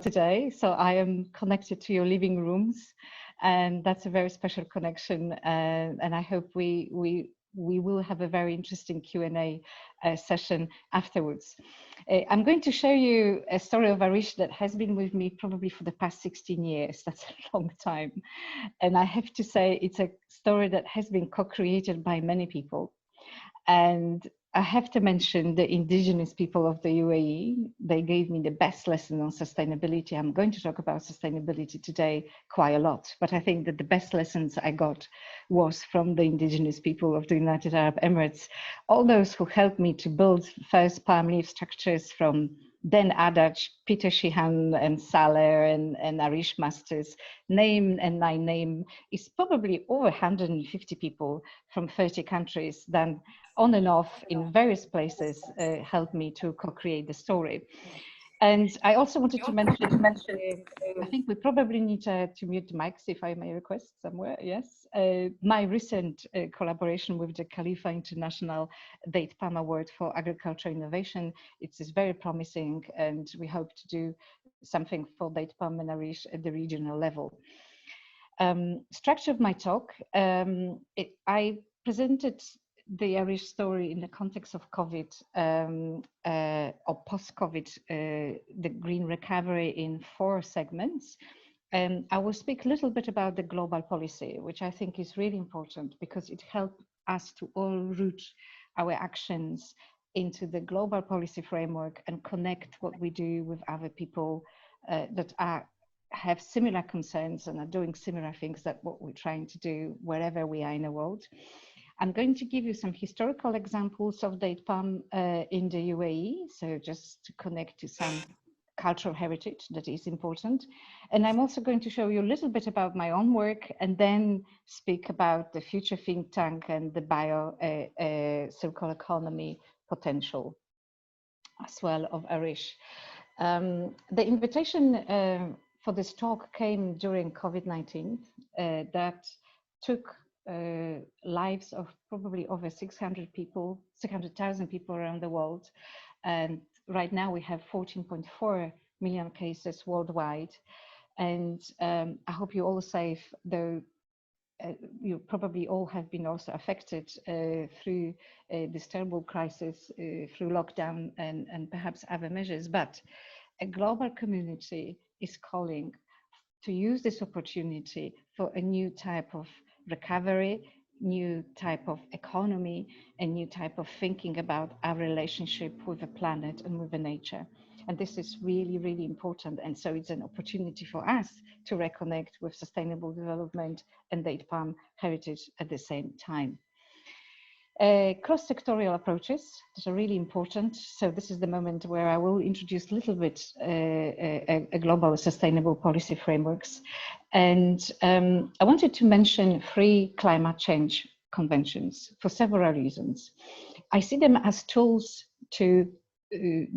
today. So I am connected to your living rooms, and that's a very special connection. And I hope we will have a very interesting Q&A session afterwards. I'm going to show you a story of Arish that has been with me probably for the past 16 years. That's a long time. And I have to say it's a story that has been co-created by many people. And I have to mention the indigenous people of the UAE. They gave me the best lesson on sustainability. I'm going to talk about sustainability today quite a lot, but I think that the best lessons I got was from the indigenous people of the United Arab Emirates. All those who helped me to build first palm leaf structures, from Dan Adach, Peter Sheehan and Saleh and Arish Masters, name and I name is probably over 150 people from 30 countries then on and off in various places helped me to co-create the story. And I also wanted to mention, I think we probably need to mute the mics, if I may request somewhere, yes. My recent collaboration with the Khalifa International Date Palm Award for Agriculture Innovation, it is very promising, and we hope to do something for date palm and Arish at the regional level. Structure of my talk, I presented the Arish story in the context of COVID or post-COVID, the green recovery in 4 segments. And I will speak a little bit about the global policy, which I think is really important because it helped us to all root our actions into the global policy framework and connect what we do with other people that have similar concerns and are doing similar things that what we're trying to do wherever we are in the world. I'm going to give you some historical examples of date palm in the UAE, so just to connect to some cultural heritage that is important. And I'm also going to show you a little bit about my own work and then speak about the future think tank and the circular economy potential as well of Arish. The invitation for this talk came during COVID-19 that took lives of probably over 600,000 people around the world. And right now we have 14.4 million cases worldwide. And I hope you're all safe, though you probably all have been also affected through this terrible crisis, through lockdown and perhaps other measures. But a global community is calling to use this opportunity for a new type of recovery, new type of economy, and new type of thinking about our relationship with the planet and with the nature. And this is really, really important. And so it's an opportunity for us to reconnect with sustainable development and date palm heritage at the same time. Cross-sectorial approaches that are really important. So this is the moment where I will introduce a little bit a global sustainable policy frameworks. And I wanted to mention 3 climate change conventions for several reasons. I see them as tools to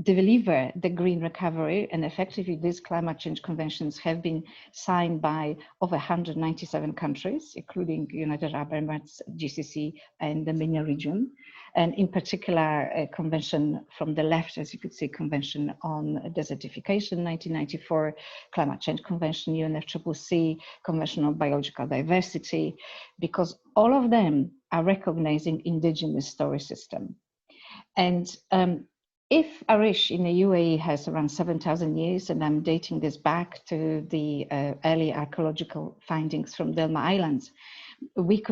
deliver the green recovery, and effectively these climate change conventions have been signed by over 197 countries, including United Arab Emirates, GCC, and the MENA region. And in particular, a convention from the left, as you could see, Convention on Desertification, 1994, Climate Change Convention, UNFCCC, Convention on Biological Diversity, because all of them are recognizing indigenous story system. And if Arish in the UAE has around 7,000 years, and I'm dating this back to the early archaeological findings from Delma Islands, we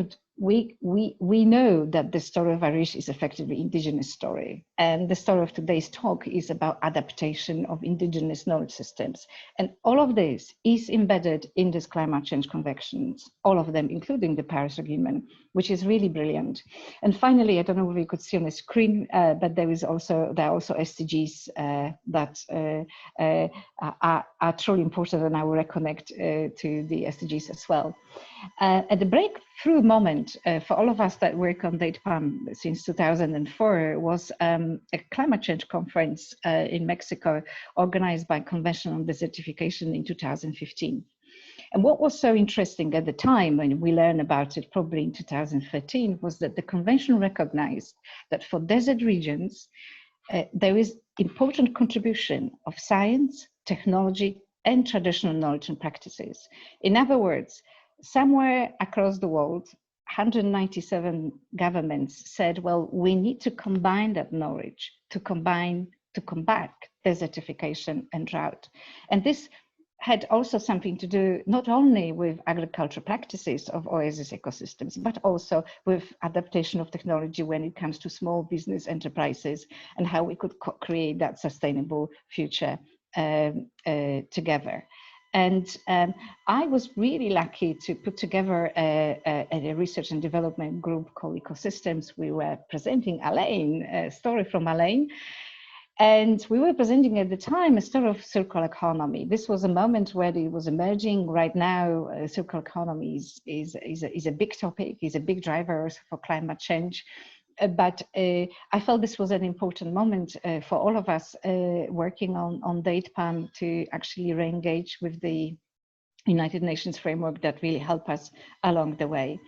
know that the story of Arish is effectively indigenous story. And the story of today's talk is about adaptation of indigenous knowledge systems. And all of this is embedded in these climate change conventions, all of them, including the Paris Agreement, which is really brilliant. And finally, I don't know if you could see on the screen, but there are also SDGs that are truly important, and I will reconnect to the SDGs as well. At the breakthrough moment for all of us that work on date palm since 2004 was a climate change conference in Mexico organized by Convention on Desertification in 2015. And what was so interesting at the time, when we learned about it probably in 2013, was that the convention recognized that for desert regions, there is important contribution of science, technology, and traditional knowledge and practices. In other words, somewhere across the world, 197 governments said, well, we need to combine that knowledge to combat desertification and drought. And this had also something to do not only with agricultural practices of oasis ecosystems, but also with adaptation of technology when it comes to small business enterprises and how we could create that sustainable future together. And I was really lucky to put together a research and development group called Ecosystems. We were presenting a story from Alain. And we were presenting at the time a story of circular economy. This was a moment where it was emerging. Right now, circular economy is a big topic, is a big driver for climate change. But I felt this was an important moment for all of us working on date palm to actually re-engage with the United Nations framework that really help us along the way.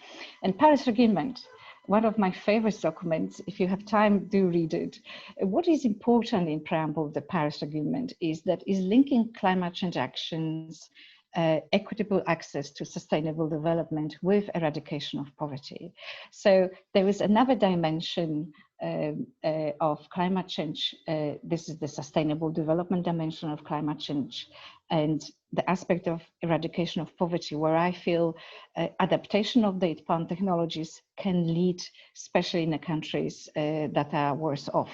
And Paris Agreement, one of my favorite documents. If you have time, do read it. What is important in preamble of the Paris Agreement is that is linking climate change actions, equitable access to sustainable development with eradication of poverty. So there is another dimension of climate change. This is the sustainable development dimension of climate change, and the aspect of eradication of poverty, where I feel adaptation of date palm technologies can lead, especially in the countries that are worse off.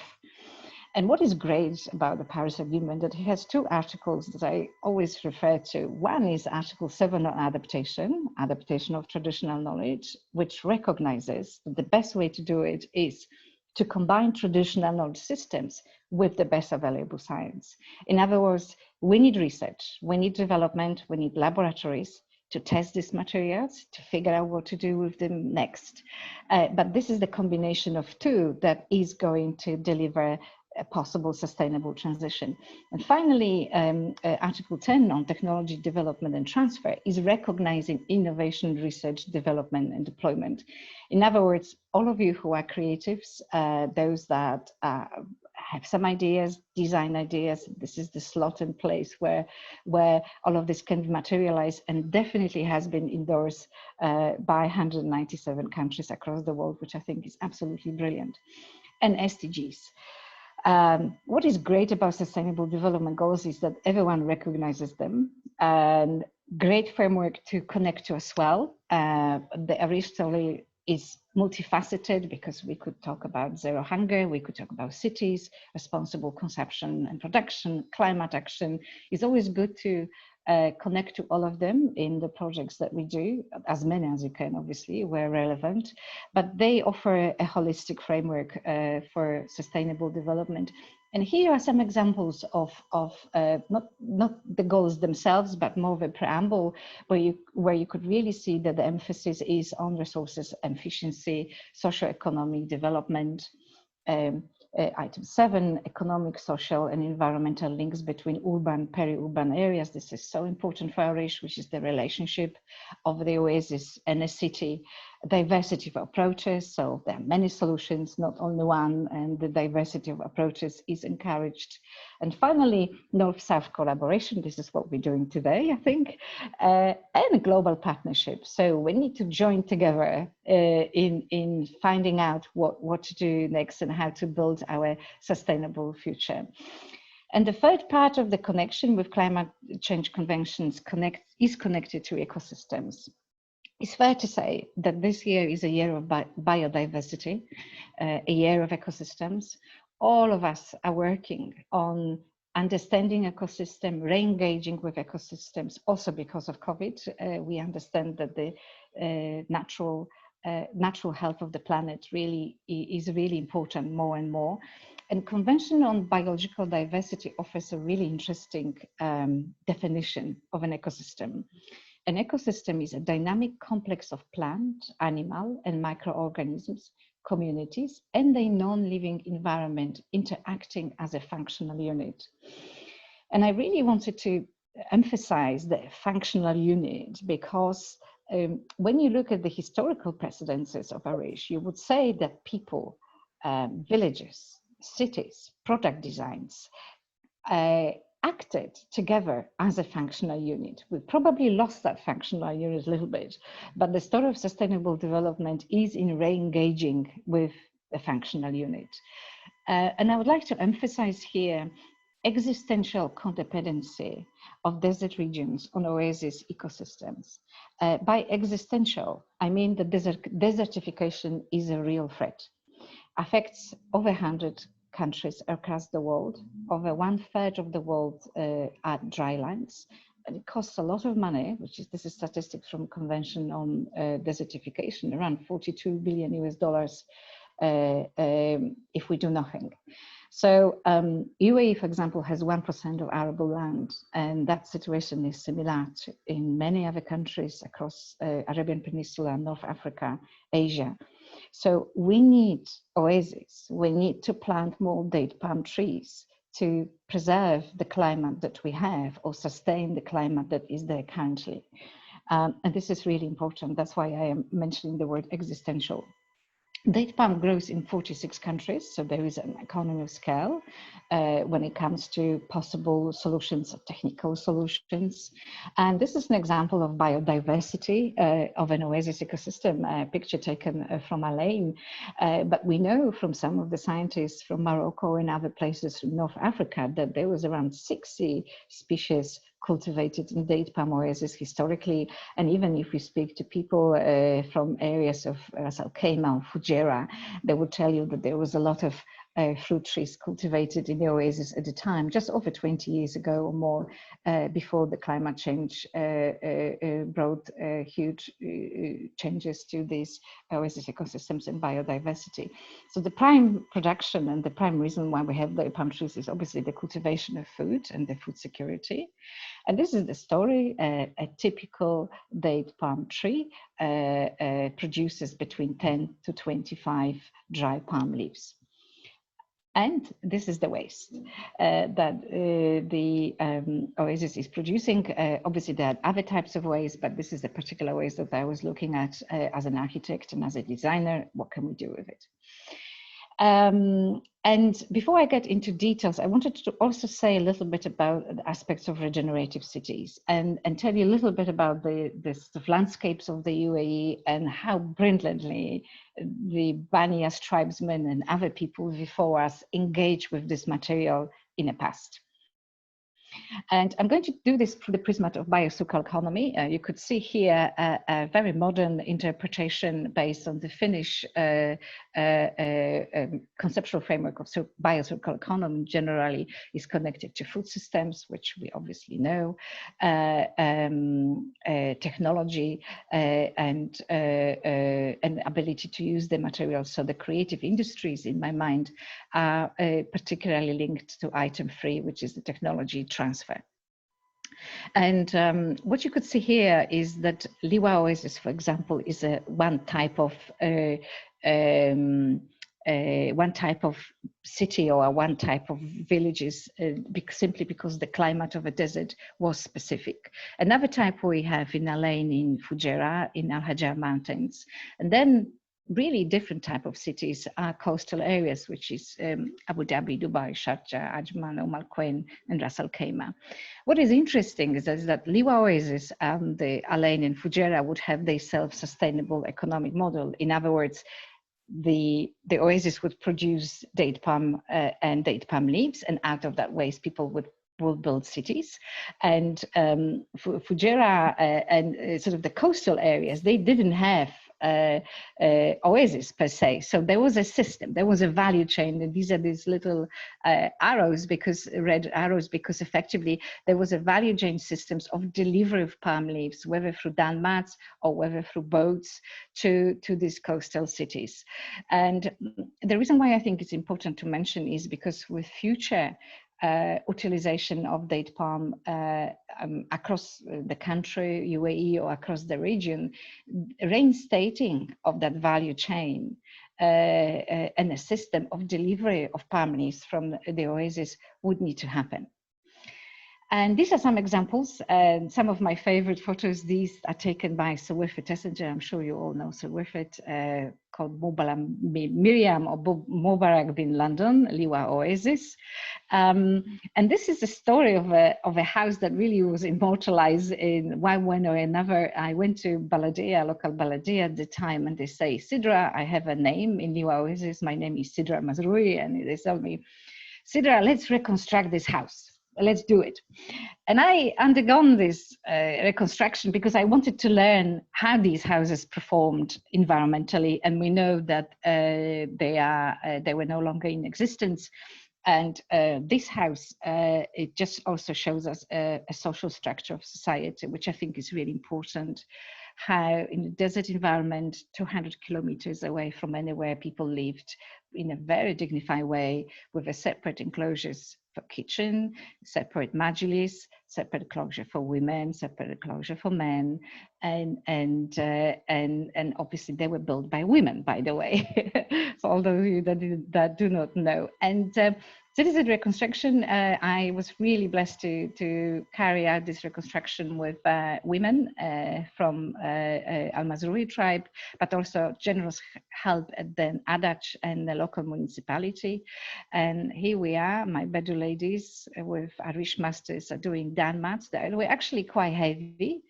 And what is great about the Paris Agreement, that it has two articles that I always refer to. One is Article 7 on adaptation of traditional knowledge, which recognizes that the best way to do it is to combine traditional knowledge systems with the best available science. In other words, we need research, we need development, we need laboratories to test these materials, to figure out what to do with them next. But this is the combination of two that is going to deliver a possible sustainable transition. And finally, Article 10 on technology development and transfer is recognizing innovation, research, development, and deployment. In other words, all of you who are creatives, those that have some ideas, design ideas, this is the slot and place where all of this can materialize, and definitely has been endorsed by 197 countries across the world, which I think is absolutely brilliant. And SDGs. What is great about Sustainable Development Goals is that everyone recognizes them, and great framework to connect to as well. The Arish story is multifaceted because we could talk about zero hunger, we could talk about cities, responsible consumption and production, climate action. It's always good to connect to all of them in the projects that we do, as many as you can, obviously, where relevant, but they offer a holistic framework for sustainable development. And here are some examples of not the goals themselves, but more of a preamble where you could really see that the emphasis is on resources efficiency, socio-economic development. Item 7, economic, social, and environmental links between urban, peri-urban areas. This is so important for Arish, which is the relationship of the oasis and a city. Diversity of approaches, so there are many solutions, not only one, and the diversity of approaches is encouraged. And finally, North-South collaboration. This is what we're doing today, I think, and global partnership. So we need to join together in finding out what to do next and how to build our sustainable future. And the third part of the connection with climate change conventions is connected to ecosystems. It's fair to say that this year is a year of biodiversity, a year of ecosystems. All of us are working on understanding ecosystem, re-engaging with ecosystems. Also because of COVID, we understand that the natural health of the planet is really important more and more. And Convention on Biological Diversity offers a really interesting definition of an ecosystem. An ecosystem is a dynamic complex of plant, animal, and microorganisms, communities, and a non-living environment interacting as a functional unit. And I really wanted to emphasize the functional unit because when you look at the historical precedences of Arish, you would say that people, villages, cities, product designs, acted together as a functional unit. We probably lost that functional unit a little bit, but the story of sustainable development is in re-engaging with the functional unit. And I would like to emphasize here existential codependency of desert regions on oasis ecosystems. By existential, I mean that desertification is a real threat. Affects over 100 countries across the world. Over 1/3 of the world are dry lands. And it costs a lot of money, this is statistics from Convention on Desertification, around 42 billion US dollars if we do nothing. So UAE, for example, has 1% of arable land, and that situation is similar in many other countries across Arabian Peninsula, North Africa, Asia. So we need oases, we need to plant more date palm trees to preserve the climate that we have or sustain the climate that is there currently. And this is really important. That's why I am mentioning the word existential. Date palm grows in 46 countries, so there is an economy of scale when it comes to possible solutions, technical solutions. And this is an example of biodiversity of an oasis ecosystem, a picture taken from a lane. But we know from some of the scientists from Morocco and other places from North Africa that there was around 60 species cultivated in date palm oasis historically. And even if we speak to people from areas of Ras Al Khaimah or Fujairah, they would tell you that there was a lot of fruit trees cultivated in the oasis at the time, just over 20 years ago or more, before the climate change brought huge changes to these oasis ecosystems and biodiversity. So the prime production and the prime reason why we have the palm trees is obviously the cultivation of food and the food security. And this is the story. A typical date palm tree produces between 10 to 25 dry palm leaves. And this is the waste that the oasis is producing. Obviously, there are other types of waste, but this is the particular waste that I was looking at as an architect and as a designer. What can we do with it? And before I get into details, I wanted to also say a little bit about the aspects of regenerative cities and tell you a little bit about the sort of landscapes of the UAE and how brilliantly the Banias tribesmen and other people before us engage with this material in the past. And I'm going to do this through the prism of biocircular economy. You could see here a very modern interpretation based on the Finnish conceptual framework of biocircular economy. Generally is connected to food systems, which we obviously know, technology, and ability to use the materials. So the creative industries, in my mind, are particularly linked to item 3, which is the technology transfer. And what you could see here is that Liwa Oasis, for example, is one type of city or one type of villages simply because the climate of a desert was specific. Another type we have in Alain, in Fujairah, in Al Hajar Mountains. And then really different type of cities are coastal areas, which is Abu Dhabi, Dubai, Sharjah, Ajman, Umm Al Quwain, and Ras Al Khaimah. What is interesting is that Liwa Oasis and the Alain and Fujairah would have their self-sustainable economic model. In other words, the oasis would produce date palm and date palm leaves, and out of that waste, people will build cities. And Fujairah and sort of the coastal areas, they didn't have oasis per se. So there was a system, there was a value chain, and these are these little arrows, because red arrows, because effectively there was a value chain systems of delivery of palm leaves, whether through danmats or whether through boats to these coastal cities. And the reason why I think it's important to mention is because with future utilization of date palm across the country, UAE, or across the region, reinstating of that value chain and a system of delivery of palm leaves from the oasis would need to happen. And these are some examples, and some of my favorite photos. These are taken by Sir Wilfrid Tessinger. I'm sure you all know Sir Wilfrid, called Miriam or Mubarak bin London, Liwa Oasis. And this is the story of a house that really was immortalized in one way or another. I went to Baladia, local Baladia at the time, and they say, Sidra, I have a name in Liwa Oasis. My name is Sidra Mazrui. And they tell me, Sidra, let's reconstruct this house. Let's do it. And I undergone this reconstruction because I wanted to learn how these houses performed environmentally. And we know that they were no longer in existence. And this house, it just also shows us a social structure of society, which I think is really important. How in a desert environment, 200 kilometers away from anywhere, people lived in a very dignified way with a separate enclosures for kitchen, separate majlis, separate enclosure for women, separate enclosure for men, and obviously they were built by women, by the way, for all those of you that do not know. And citizen reconstruction, I was really blessed to carry out this reconstruction with women from Al Mazrui tribe, but also generous help at the Adach and the local municipality. And here we are, my Bedu ladies with Arish masters are doing dan mats that were actually quite heavy.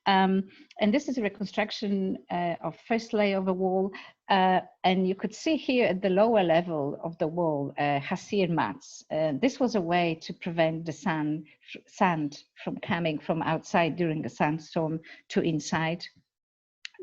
And this is a reconstruction of first layer of a wall. And you could see here at the lower level of the wall, hasir mats. This was a way to prevent the sand from coming from outside during the sandstorm to inside.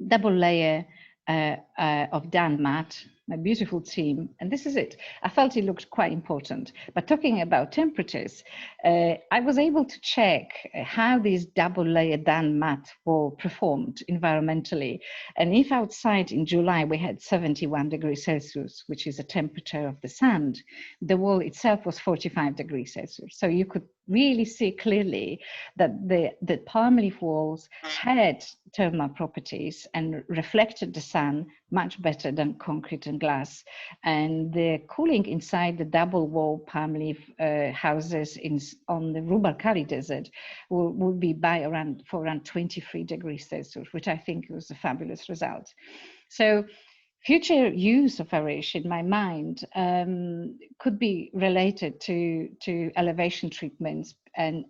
Double layer of dan mat, my beautiful team, and this is it. I felt it looked quite important. But talking about temperatures, I was able to check how this double layer dan mat wall performed environmentally. And if outside in July we had 71 degrees Celsius, which is the temperature of the sand, the wall itself was 45 degrees Celsius. So you could really see clearly that the palm leaf walls had thermal properties and reflected the sun much better than concrete and glass. And the cooling inside the double wall palm leaf houses on the Rub' Khali Desert would be by around 23 degrees Celsius, which I think was a fabulous result. So future use of Arish, in my mind, could be related to elevation treatments and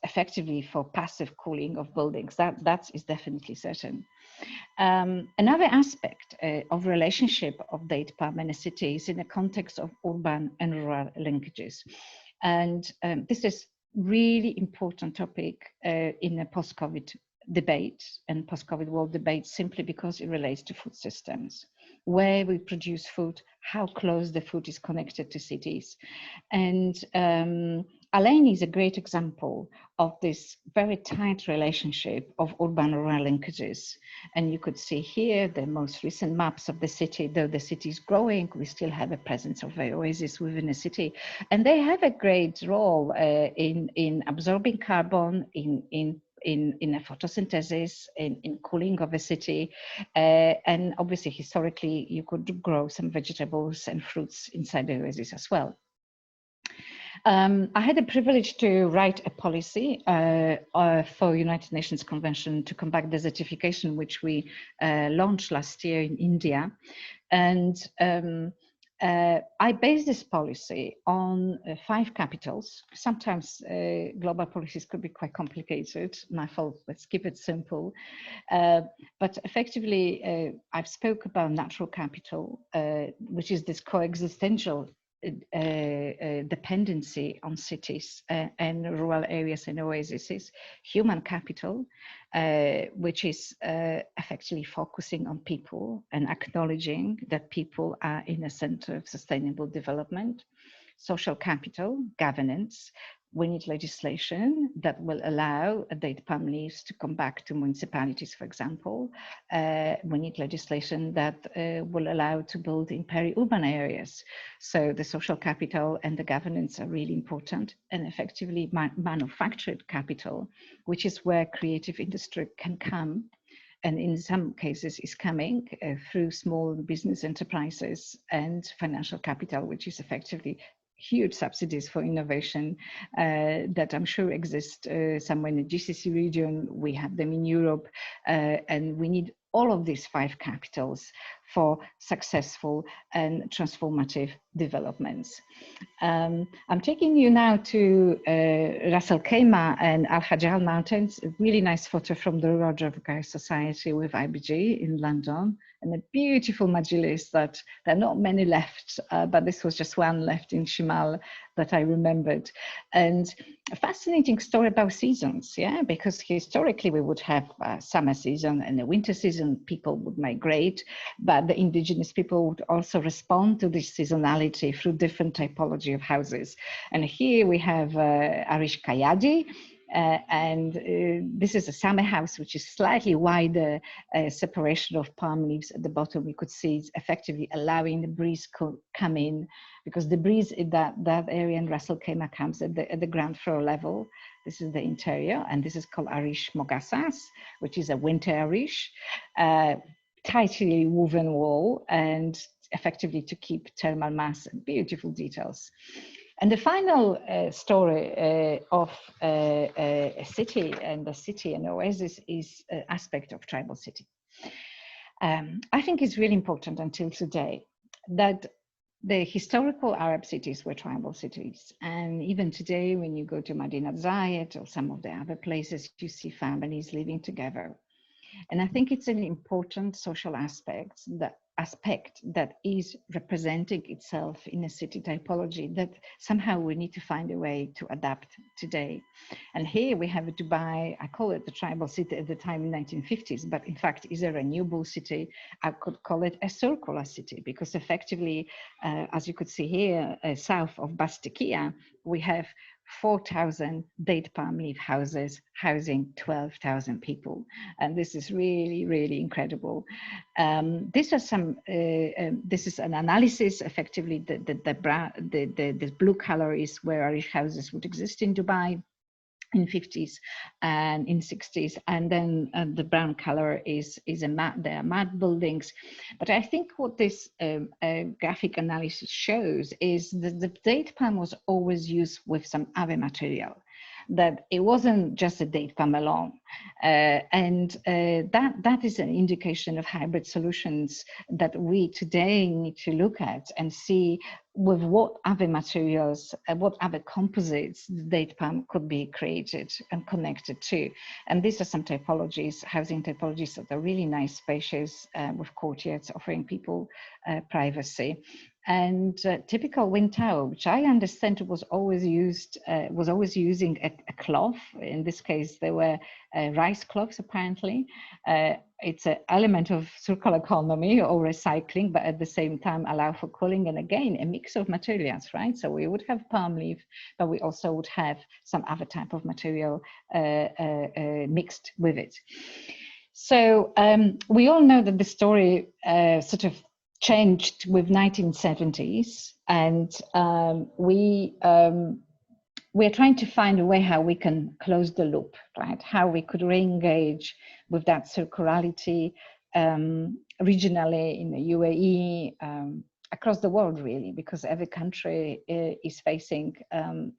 effectively for passive cooling of buildings. That is definitely certain. Another aspect of relationship of date palm and a city is in the context of urban and rural linkages. And this is really important topic in a post-COVID debate and post-COVID world debate, simply because it relates to food systems, where we produce food, how close the food is connected to cities. And Alain is a great example of this very tight relationship of urban-rural linkages. And you could see here the most recent maps of the city. Though the city is growing, we still have a presence of oases within the city. And they have a great role in absorbing carbon, in a photosynthesis, in cooling of a city. And obviously, historically, you could grow some vegetables and fruits inside the oasis as well. I had the privilege to write a policy for United Nations Convention to combat desertification, which we launched last year in India. And I based this policy on 5 capitals. Sometimes global policies could be quite complicated, and I thought, let's keep it simple. But effectively, I've spoke about natural capital, which is this coexistential dependency on cities and rural areas and oases. Human capital, which is effectively focusing on people and acknowledging that people are in the center of sustainable development. Social capital, governance. We need legislation that will allow date palm leaves to come back to municipalities, for example. We need legislation that will allow to build in peri-urban areas. So the social capital and the governance are really important, and effectively manufactured capital, which is where creative industry can come, and in some cases is coming through small business enterprises, and financial capital, which is effectively huge subsidies for innovation that I'm sure exist somewhere in the GCC region. We have them in Europe, and we need all of these 5 capitals for successful and transformative developments. I'm taking you now to Ras Al Khaimah and Al Hajjal Mountains, a really nice photo from the Rural Geographical Society with IBG in London, and a beautiful majlis that there are not many left, but this was just one left in Shimal that I remembered. And a fascinating story about seasons, yeah, because historically we would have a summer season and a winter season, people would migrate, but the indigenous people would also respond to this seasonality through different typology of houses. And here we have Arish Kayadi, this is a summer house, which is slightly wider separation of palm leaves at the bottom. We could see it's effectively allowing the breeze to come in, because the breeze in that area in Ras Al Khaimah comes at the ground floor level. This is the interior, and this is called Arish Mogassas, which is a winter Arish, tightly woven wall, and effectively to keep thermal mass and beautiful details. And the final story of a city and the city and oasis is an aspect of tribal city. I think it's really important until today that the historical Arab cities were tribal cities. And even today, when you go to Madinat Zayed or some of the other places, you see families living together. And I think it's an important social aspect that is representing itself in a city typology that somehow we need to find a way to adapt today. And here we have Dubai. I call it the tribal city at the time in 1950s, but in fact is a renewable city. I could call it a circular city, because effectively, as you could see here, south of Bastikia, we have 4,000 date palm leaf houses housing 12,000 people, and this is really, really incredible. This is an analysis. Effectively, the blue color is where Arish houses would exist in Dubai in 50s and in 60s, and then the brown color is a mat. There are mat buildings. But I think what this graphic analysis shows is that the date palm was always used with some other material, that it wasn't just a date palm alone. That is an indication of hybrid solutions that we today need to look at and see with what other materials, what other composites the date palm could be created and connected to. And these are some typologies, housing typologies that are really nice, spacious, with courtyards offering people privacy. And typical wind tower, which I understand was always using a cloth. In this case, they were rice cloths, apparently. It's an element of circular economy or recycling, but at the same time allow for cooling. And again, a mix of materials, right? So we would have palm leaf, but we also would have some other type of material mixed with it. So we all know that the story sort of changed with 1970s, and we're trying to find a way how we can close the loop, right? How we could re-engage with that circularity regionally in the UAE, across the world really, because every country is facing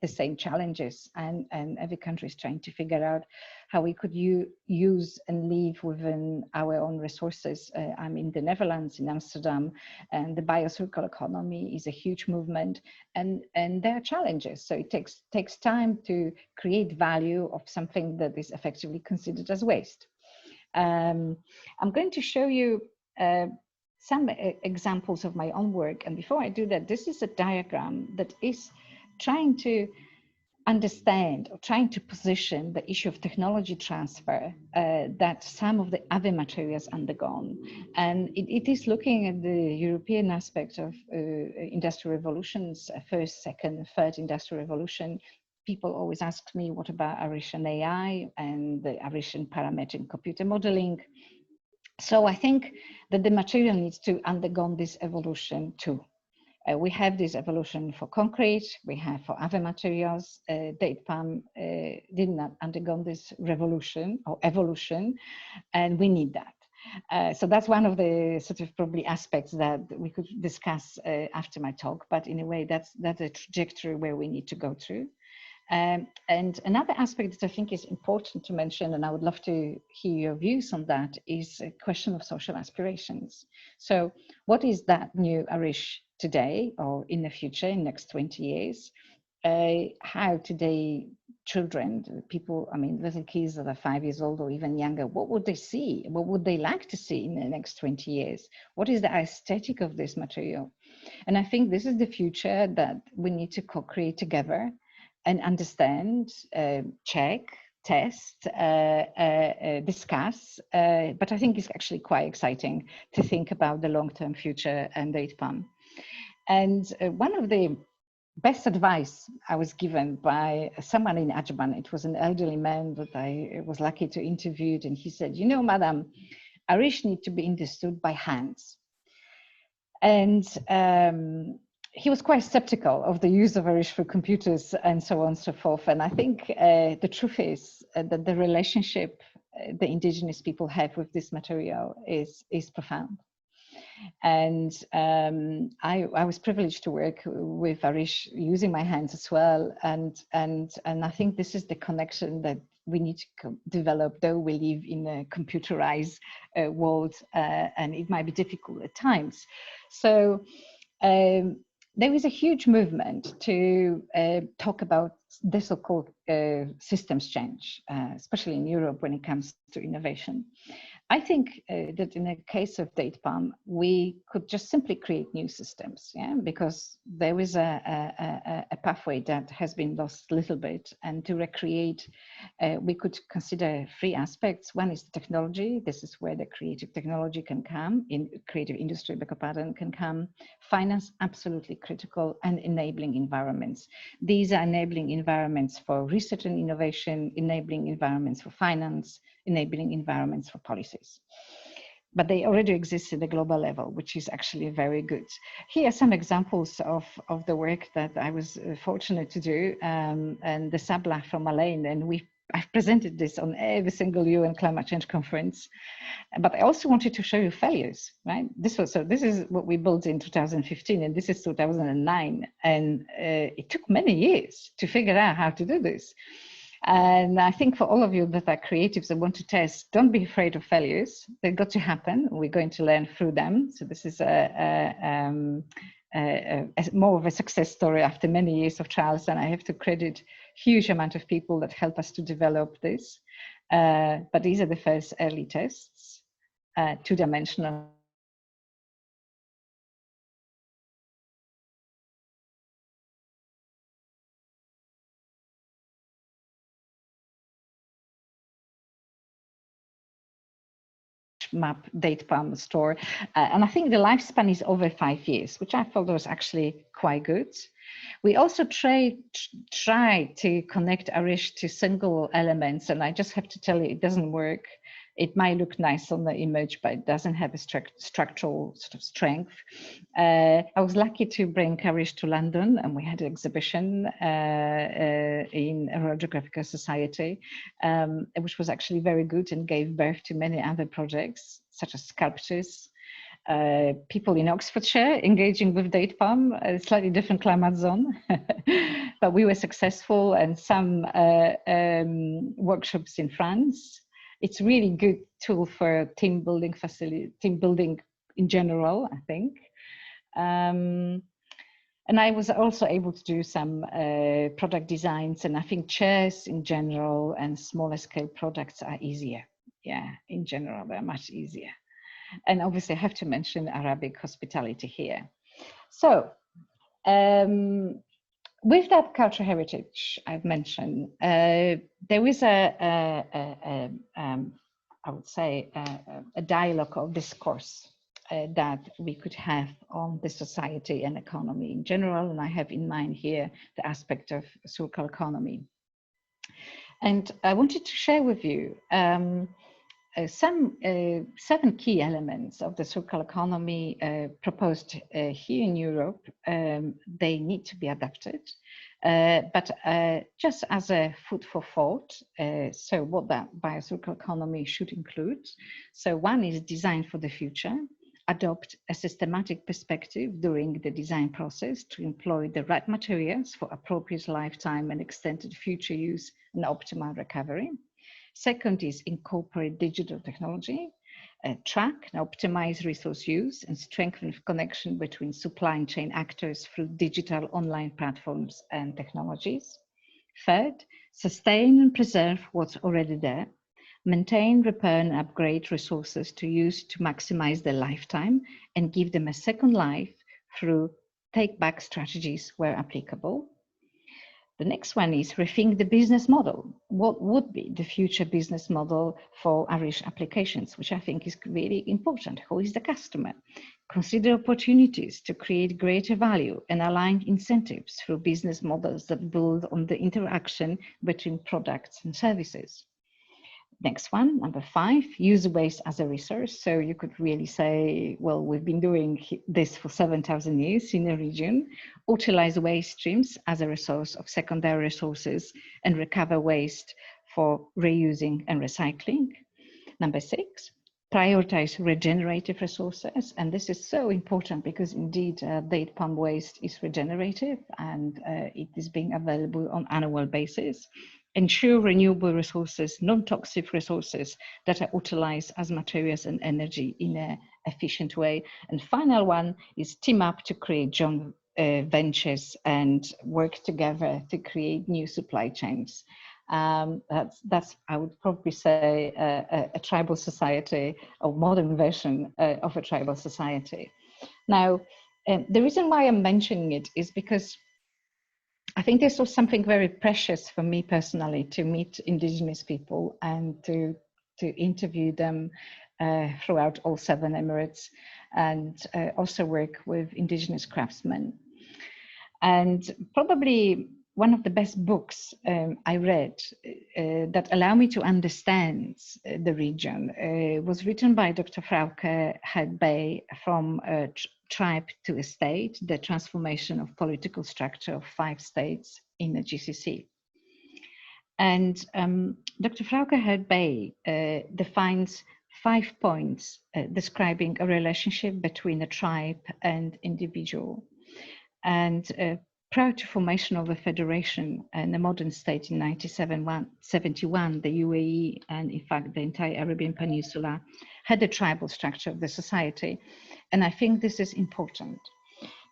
the same challenges, and every country is trying to figure out how we could use and live within our own resources. I'm in the Netherlands, in Amsterdam, and the biocircular economy is a huge movement, and there are challenges. So it takes time to create value of something that is effectively considered as waste. I'm going to show you some examples of my own work. And before I do that, this is a diagram that is trying to understand or trying to position the issue of technology transfer that some of the other materials undergone. And it is looking at the European aspect of industrial revolutions, first, second, third industrial revolution. People always ask me, what about Arish and AI and the Arish and parametric computer modeling? So I think that the material needs to undergo this evolution too. We have this evolution for concrete, we have for other materials. Date palm did not undergo this revolution or evolution, and we need that. So that's one of the sort of probably aspects that we could discuss after my talk, but in a way that's a trajectory where we need to go through. And another aspect that I think is important to mention, and I would love to hear your views on that, is a question of social aspirations. So what is that new Arish today or in the future, in the next 20 years? How today children, people, I mean, little kids that are 5 years old or even younger, what would they see? What would they like to see in the next 20 years? What is the aesthetic of this material? And I think this is the future that we need to co-create together and understand, check, test, discuss. But I think it's actually quite exciting to think about the long-term future and date palm. And one of the best advice I was given by someone in Ajman, it was an elderly man that I was lucky to interview, and he said, you know, madam, Arish need to be understood by hands. And he was quite skeptical of the use of Arish for computers and so on and so forth. And I think the truth is that the relationship the indigenous people have with this material is profound. And I was privileged to work with Arish using my hands as well. And I think this is the connection that we need to develop, though we live in a computerized world and it might be difficult at times. So there is a huge movement to talk about the so-called systems change, especially in Europe when it comes to innovation. I think that in the case of date palm, we could just simply create new systems, yeah, because there is a pathway that has been lost a little bit, and to recreate, we could consider three aspects. One is the technology. This is where the creative technology can come, in creative industry, beg your pardon, can come. Finance, absolutely critical, and enabling environments. These are enabling environments for research and innovation, enabling environments for finance, enabling environments for policies. But they already exist at the global level, which is actually very good. Here are some examples of the work that I was fortunate to do, and the Sabla from Malain, and I've presented this on every single UN climate change conference. But I also wanted to show you failures, right? This is what we built in 2015, and this is 2009. And it took many years to figure out how to do this. And I think for all of you that are creatives and want to test, don't be afraid of failures. They've got to happen. We're going to learn through them. So this is more of a success story after many years of trials. And I have to credit huge amount of people that help us to develop this. But these are the first early tests, two-dimensional map date palm store. And I think the lifespan is over 5 years, which I thought was actually quite good. We also try to connect Arish to single elements, and I just have to tell you, it doesn't work. It might look nice on the image, but it doesn't have a structural sort of strength. I was lucky to bring Arish to London, and we had an exhibition in Royal Geographical Society, which was actually very good and gave birth to many other projects, such as sculptures. People in Oxfordshire engaging with date palm, a slightly different climate zone, but we were successful, and some workshops in France. It's really good tool for team building in general, I think. And I was also able to do some product designs, and I think chairs in general and smaller scale products are easier. Yeah, in general, they're much easier. And obviously I have to mention Arabic hospitality here. So with that cultural heritage I've mentioned, there is I would say, a dialogue or discourse that we could have on the society and economy in general. And I have in mind here the aspect of circular economy. And I wanted to share with you some 7 key elements of the circular economy proposed here in Europe. They need to be adapted. But just as a food for thought, so what that biocircular economy should include. So one is design for the future, adopt a systematic perspective during the design process to employ the right materials for appropriate lifetime and extended future use and optimal recovery. Second is incorporate digital technology, track and optimize resource use and strengthen connection between supply chain actors through digital online platforms and technologies. Third, sustain and preserve what's already there, maintain, repair and upgrade resources to use to maximize their lifetime and give them a second life through take-back strategies where applicable. The next one is rethink the business model. What would be the future business model for Arish applications, which I think is really important. Who is the customer? Consider opportunities to create greater value and align incentives through business models that build on the interaction between products and services. Next one, number 5, use waste as a resource. So you could really say, well, we've been doing this for 7,000 years in the region. Utilize waste streams as a resource of secondary resources and recover waste for reusing and recycling. Number 6, prioritize regenerative resources. And this is so important because indeed date palm waste is regenerative and it is being available on an annual basis. Ensure renewable resources, non-toxic resources that are utilized as materials and energy in an efficient way. And final one is team up to create joint ventures and work together to create new supply chains. That's I would probably say a tribal society or modern version of a tribal society. Now, the reason why I'm mentioning it is because I think this was something very precious for me personally, to meet Indigenous people and to interview them throughout all 7 Emirates, and also work with Indigenous craftsmen. And probably one of the best books I read that allow me to understand the region was written by Dr. Frauke Hedbay from Tribe to a State, the transformation of political structure of 5 states in the GCC. And Dr. Frauke Hedbay defines 5 points describing a relationship between a tribe and individual. And prior to formation of a federation and a modern state in 1971, the UAE and in fact the entire Arabian Peninsula had a tribal structure of the society. And I think this is important.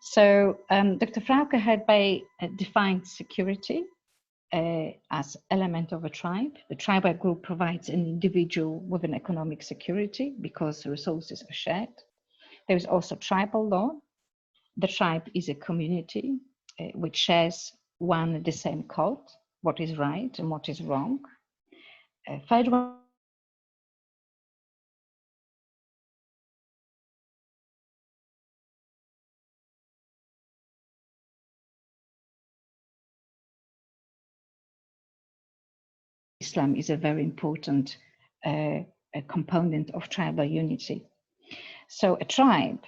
So Dr. Frauke Hedbay defined security as element of a tribe. The tribal group provides an individual with an economic security because resources are shared. There is also tribal law. The tribe is a community which shares one and the same code, what is right and what is wrong. Third one, Islam is a very important component of tribal unity. So a tribe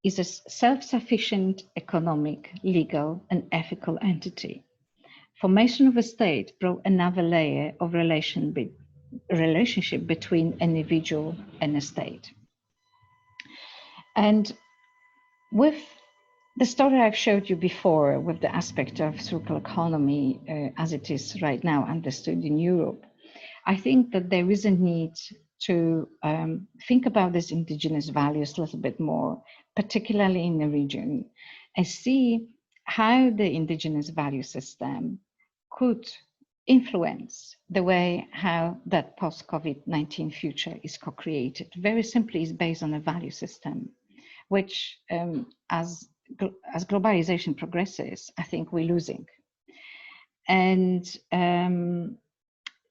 is a self-sufficient economic, legal, and ethical entity. Formation of a state brought another layer of relationship between an individual and a state. And with the story I've showed you before, with the aspect of circular economy as it is right now understood in Europe, I think that there is a need to think about these indigenous values a little bit more, particularly in the region, and see how the indigenous value system could influence the way how that post-COVID-19 future is co-created. Very simply, is based on a value system, which as globalization progresses, I think we're losing. And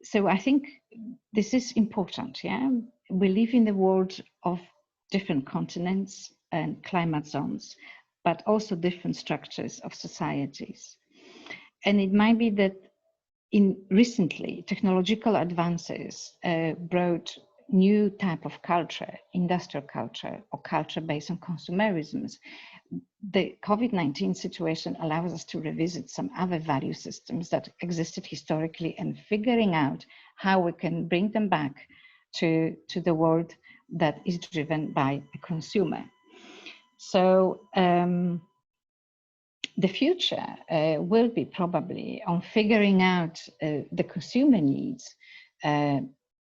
so I think this is important, yeah? We live in the world of different continents and climate zones, but also different structures of societies. And it might be that recently, technological advances brought new type of culture, industrial culture, or culture based on consumerism, the COVID-19 situation allows us to revisit some other value systems that existed historically and figuring out how we can bring them back to the world that is driven by a consumer. So the future will be probably on figuring out the consumer needs,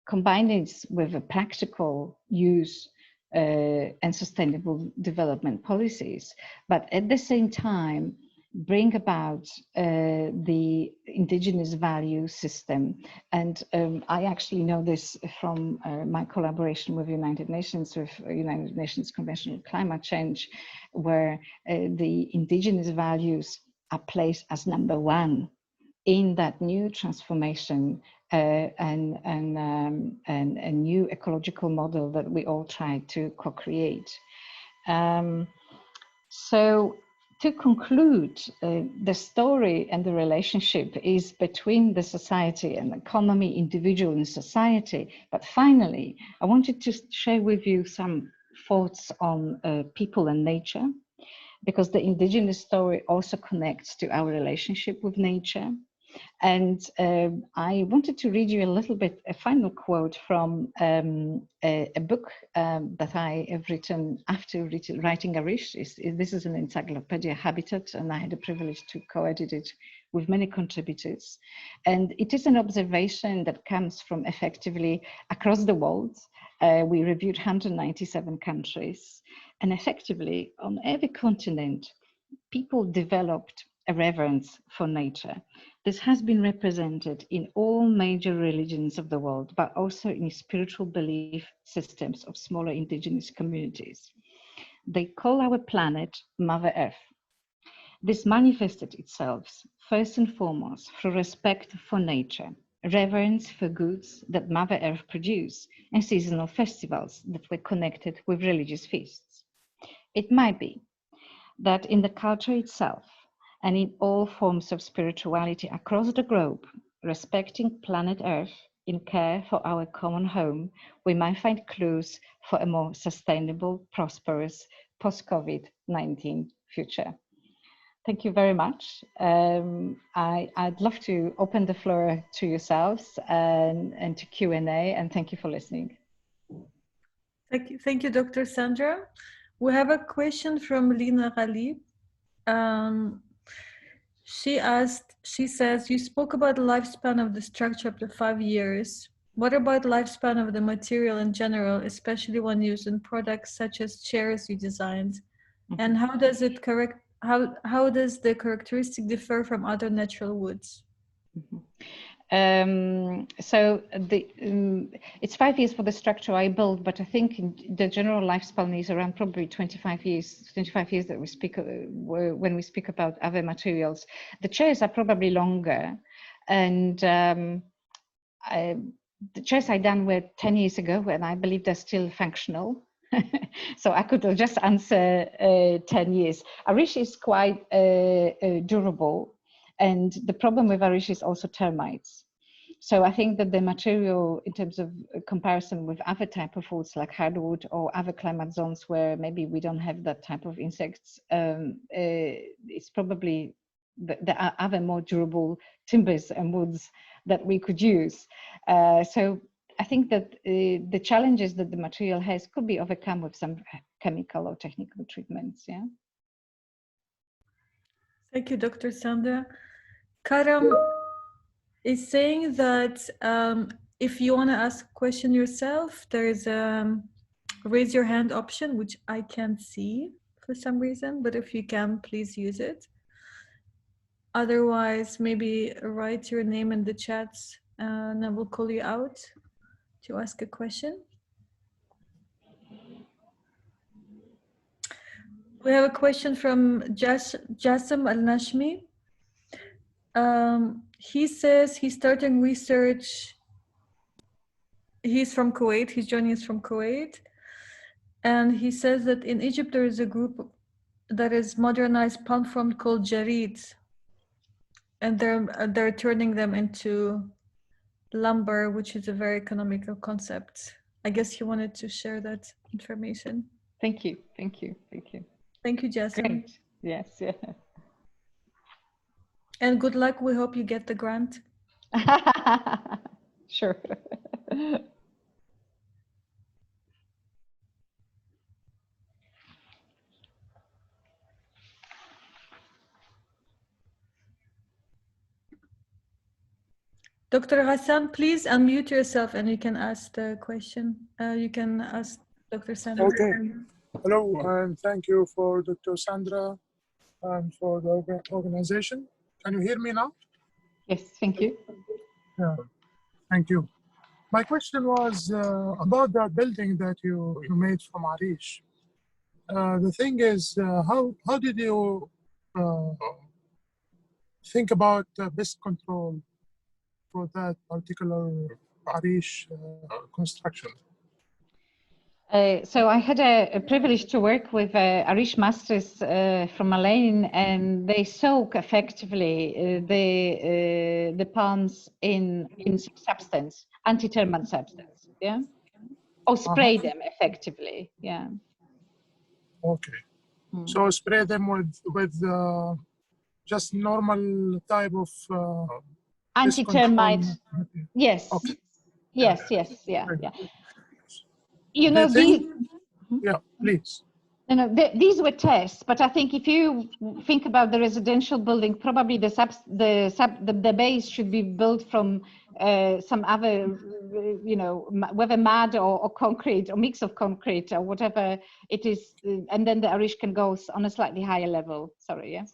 combining it with a practical use and sustainable development policies, but at the same time, bring about the indigenous value system. And I actually know this from my collaboration with United Nations, with United Nations Convention on Climate Change, where the indigenous values are placed as number one in that new transformation and a new ecological model that we all try to co-create. So to conclude, the story and the relationship is between the society and economy, individual and society. But finally, I wanted to share with you some thoughts on people and nature, because the indigenous story also connects to our relationship with nature. And I wanted to read you a little bit, a final quote from a book that I have written after writing Arish. This is an encyclopedia, Habitat, and I had the privilege to co-edit it with many contributors. And it is an observation that comes from effectively across the world. We reviewed 197 countries, and effectively on every continent, people developed a reverence for nature. This has been represented in all major religions of the world, but also in spiritual belief systems of smaller indigenous communities. They call our planet Mother Earth. This manifested itself first and foremost through respect for nature, reverence for goods that Mother Earth produced, and seasonal festivals that were connected with religious feasts. It might be that in the culture itself, and in all forms of spirituality across the globe, respecting planet Earth in care for our common home, we might find clues for a more sustainable, prosperous, post-COVID-19 future. Thank you very much. I'd love to open the floor to yourselves and to Q&A, and thank you for listening. Thank you, Dr. Sandra. We have a question from Lina Ghali. She says, you spoke about the lifespan of the structure up to 5 years. What about lifespan of the material in general, especially when used in products such as chairs you designed? And how does it how does the characteristic differ from other natural woods? So it's 5 years for the structure I built, but I think the general lifespan is around probably 25 years that we speak when we speak about other materials. The chairs are probably longer, and the chairs I done were 10 years ago, and I believe they're still functional. So I could just answer 10 years. Arish is quite durable. And the problem with Arish is also termites. So I think that the material, in terms of comparison with other type of woods like hardwood or other climate zones where maybe we don't have that type of insects, it's probably there are other more durable timbers and woods that we could use. So I think that the challenges that the material has could be overcome with some chemical or technical treatments. Yeah. Thank you, Dr. Sandra. Karam is saying that if you want to ask a question yourself, there is a raise your hand option, which I can't see for some reason, but if you can, please use it. Otherwise, maybe write your name in the chats and I will call you out to ask a question. We have a question from Jassim Al-Nashmi. He says he's starting research. He's from Kuwait. He's joining us from Kuwait. And he says that in Egypt, there is a group that is modernized palm frond called Jarid. And they're turning them into lumber, which is a very economical concept. I guess he wanted to share that information. Thank you. Thank you. Thank you. Thank you, Jasmine. Great. Yes. Yeah. And good luck. We hope you get the grant. Sure. Dr. Hassan, please unmute yourself and you can ask the question. You can ask Dr. Sandra. Okay. Hello, and thank you for Dr. Sandra and for the organization. Can you hear me now? Yes, thank you. Yeah, thank you. My question was about the building that you made from Arish. The thing is, how did you think about pest control for that particular Arish construction? So I had a privilege to work with Arish masters from Malayan, and they soak effectively the palms in substance, anti-termite substance, yeah, or spray them effectively, yeah. Okay. So spray them with just normal type of anti-termite. Yes. Okay. Yes. Yes. Yeah. Right. Yeah. You know, yeah, please. You know, these were tests, but I think if you think about the residential building, probably the base should be built from some other, you know, whether mud or concrete or mix of concrete or whatever it is, and then the Arish can go on a slightly higher level. Sorry, yeah.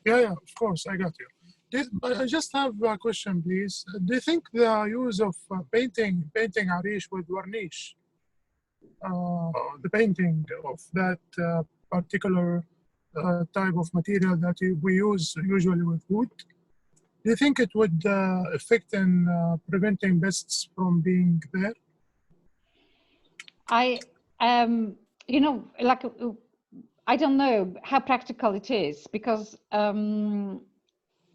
Yeah, of course, I got you. I just have a question, please. Do you think the use of painting Arish with varnish, the painting of that particular type of material that we use usually with wood, do you think it would affect in preventing pests from being there? You know, like, I don't know how practical it is, because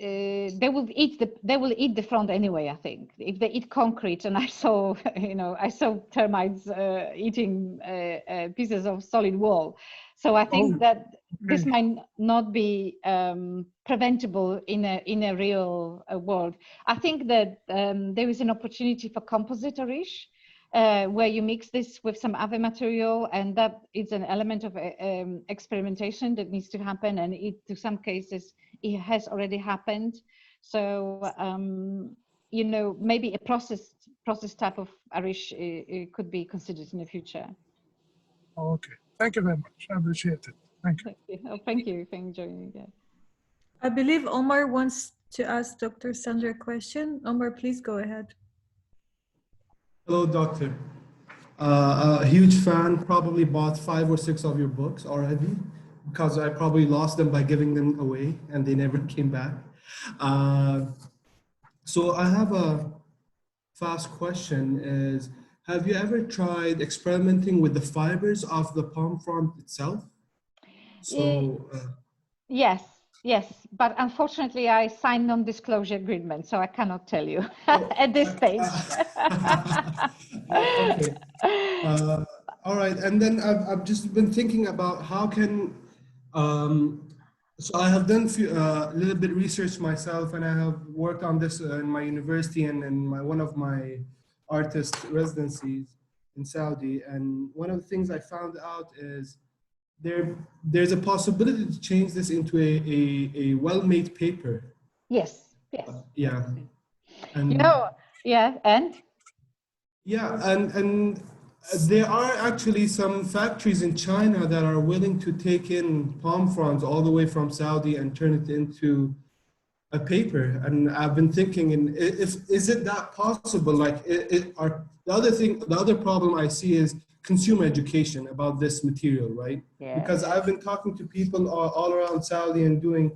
they will eat the front anyway. I think if they eat concrete, and I saw, you know, I saw termites eating pieces of solid wall. So I think that this might not be preventable in a real world. I think that there is an opportunity for composite Arish, where you mix this with some other material, and that is an element of experimentation that needs to happen, and to some cases it has already happened. So you know, maybe a process type of Arish could be considered in the future. Okay, thank you very much. I appreciate it. Thank you. Oh, thank you for joining. Yeah. I believe Omar wants to ask Dr. Sandra a question. Omar, please go ahead. Hello, Doctor. A huge fan, probably bought 5 or 6 of your books already, because I probably lost them by giving them away and they never came back. So I have a fast question is, have you ever tried experimenting with the fibers of the palm frond itself? So Yes, but unfortunately I signed non-disclosure agreement, so I cannot tell you at this stage. Okay. All right, and then I've just been thinking about how can, so I have done a little bit research myself, and I have worked on this in my university and in one of my artist residencies in Saudi. And one of the things I found out is there's a possibility to change this into a well-made paper. Yes. Yeah. And you know, yeah, and there are actually some factories in China that are willing to take in palm fronds all the way from Saudi and turn it into a paper. And I've been thinking, is it that possible? Like, the other problem I see is consumer education about this material, right? Yeah. Because I've been talking to people all around Saudi and doing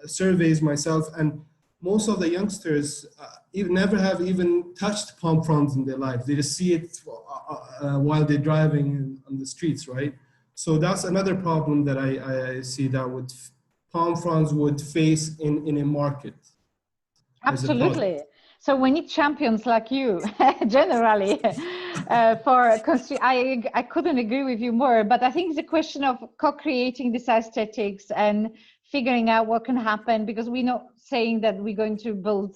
surveys myself, and most of the youngsters never have even touched palm fronds in their life. They just see it while they're driving on the streets, right? So that's another problem that I see that palm fronds would face in a market. Absolutely. So we need champions like you, generally. I couldn't agree with you more, but I think it's a question of co-creating this aesthetics and figuring out what can happen, because we're not saying that we're going to build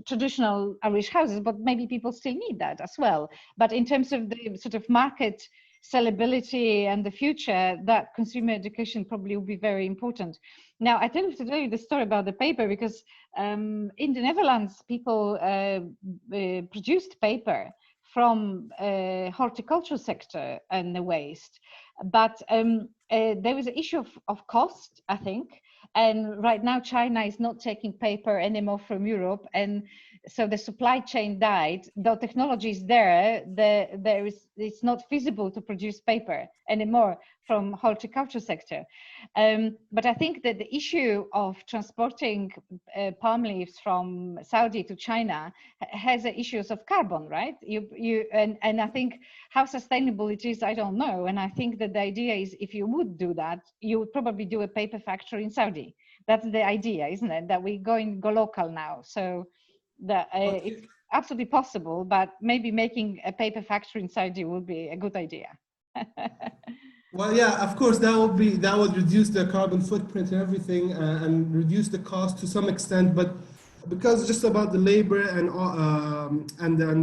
traditional Irish houses, but maybe people still need that as well. But in terms of the sort of market sellability and the future, that consumer education probably will be very important. Now, I tell you the story about the paper, because in the Netherlands, people produced paper from horticultural sector and the waste. But there was an issue of cost, I think. And right now, China is not taking paper anymore from Europe. And so the supply chain died. The technology is there. It's not feasible to produce paper anymore from horticulture sector. But I think that the issue of transporting palm leaves from Saudi to China has issues of carbon, right? And I think how sustainable it is, I don't know. And I think that the idea is, if you would do that, you would probably do a paper factory in Saudi. That's the idea, isn't it? That we go local now. So it's absolutely possible, but maybe making a paper factory in Saudi would be a good idea. Well, yeah, of course, that would reduce the carbon footprint and everything, and reduce the cost to some extent. But because it's just about the labor and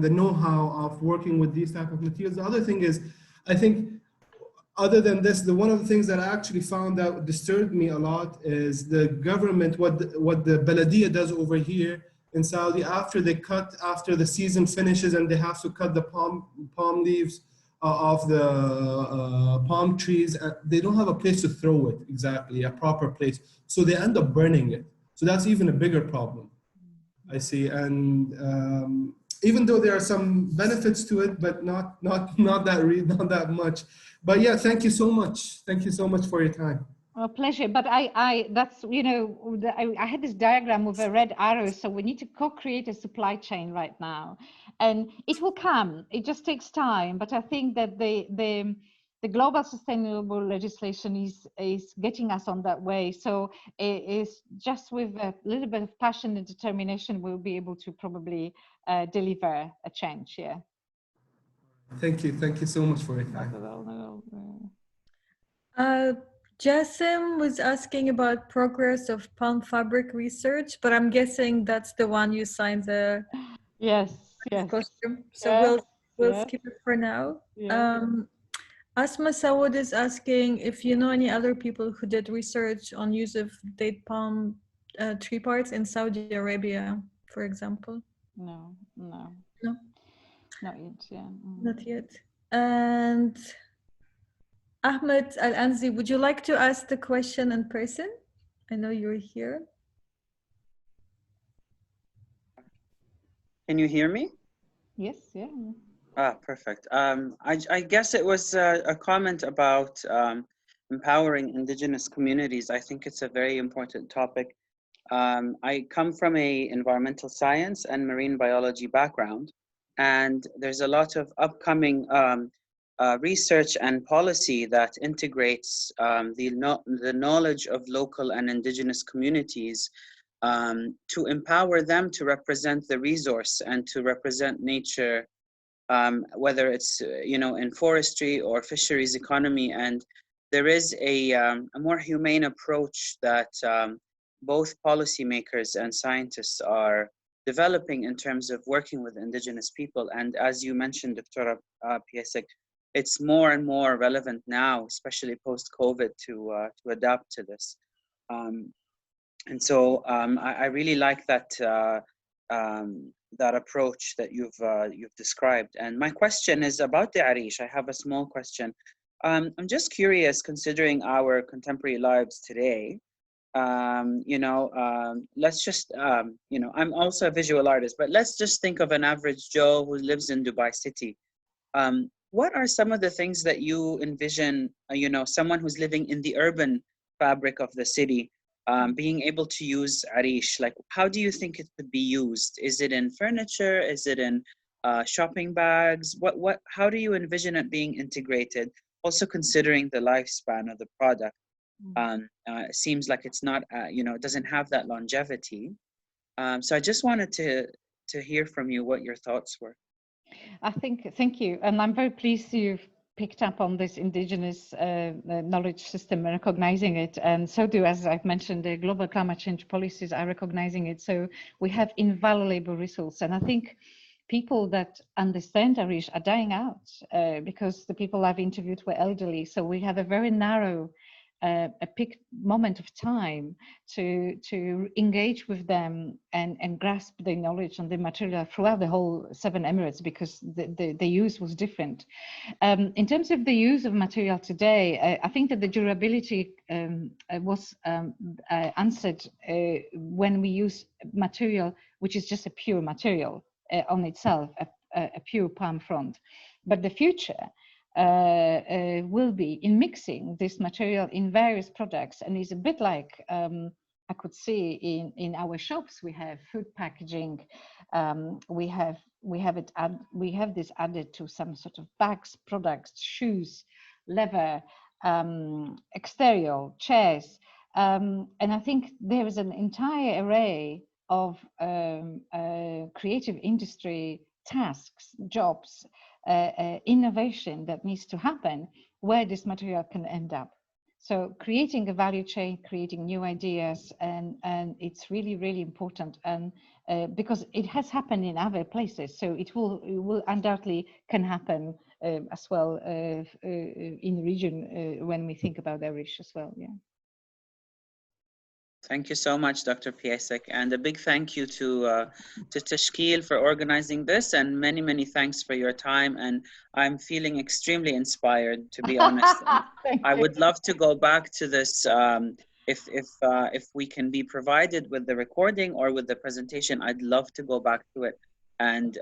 the know-how of working with these type of materials, the other thing is, I think, other than this, one of the things that I actually found that disturbed me a lot is the government, what the Baladia does over here in Saudi after the season finishes and they have to cut the palm leaves of the palm trees. They don't have a place to throw it, exactly, a proper place. So they end up burning it. So that's even a bigger problem, I see. And even though there are some benefits to it, but not that much. But yeah, thank you so much. Thank you so much for your time. A pleasure. But that's, I had this diagram with a red arrow. So we need to co-create a supply chain right now, and it will come. It just takes time. But I think that the global sustainable legislation is getting us on that way. So it is just with a little bit of passion and determination, we'll be able to probably deliver a change. Yeah. Thank you. Thank you so much for your time. Jassim was asking about progress of palm fabric research, but I'm guessing that's the one you signed the costume. So we'll skip it for now. Yeah. Asma Sawood is asking if you know any other people who did research on use of date palm tree parts in Saudi Arabia, for example. No. Not yet, yeah. Not yet. And Ahmed Al-Anzi, would you like to ask the question in person? I know you're here. Can you hear me? Yes, yeah. Perfect. I guess it was a comment about empowering Indigenous communities. I think it's a very important topic. I come from a environmental science and marine biology background, and there's a lot of upcoming research and policy that integrates the knowledge of local and Indigenous communities to empower them to represent the resource and to represent nature, whether it's in forestry or fisheries economy. And there is a more humane approach that both policymakers and scientists are developing in terms of working with Indigenous people. And as you mentioned, Dr. Piasek, it's more and more relevant now, especially post-COVID, to adapt to this. And so I really like that that approach that you've described. And my question is about the Arish. I have a small question. I'm just curious, considering our contemporary lives today. Let's just I'm also a visual artist, but let's just think of an average Joe who lives in Dubai City. What are some of the things that you envision, someone who's living in the urban fabric of the city, being able to use Arish? Like, how do you think it could be used? Is it in furniture? Is it in shopping bags? How do you envision it being integrated? Also considering the lifespan of the product. It seems like it's not, it doesn't have that longevity. So I just wanted to hear from you what your thoughts were. Thank you. And I'm very pleased you've picked up on this indigenous knowledge system and recognizing it. And so do, as I've mentioned, the global climate change policies are recognizing it. So we have invaluable resource. And I think people that understand Arish are dying out because the people I've interviewed were elderly. So we have a very narrow a picked moment of time to engage with them and grasp the knowledge and the material throughout the whole 7 Emirates, because the use was different. In terms of the use of material today, I think that the durability was answered when we use material which is just a pure material on itself, a pure palm front. But the future will be in mixing this material in various products, and is a bit like I could see in our shops. We have food packaging, we have this added to some sort of bags, products, shoes, leather, exterior, chairs, and I think there is an entire array of creative industry tasks, jobs, innovation that needs to happen where this material can end up. So creating a value chain, creating new ideas, and it's really, really important. And because it has happened in other places, so it will undoubtedly can happen as well in the region when we think about Arish as well. Yeah. Thank you so much, Dr. Piasek, and a big thank you to Tashkil for organizing this, and many, many thanks for your time. And I'm feeling extremely inspired, to be honest. I would love to go back to this if we can be provided with the recording or with the presentation. I'd love to go back to it and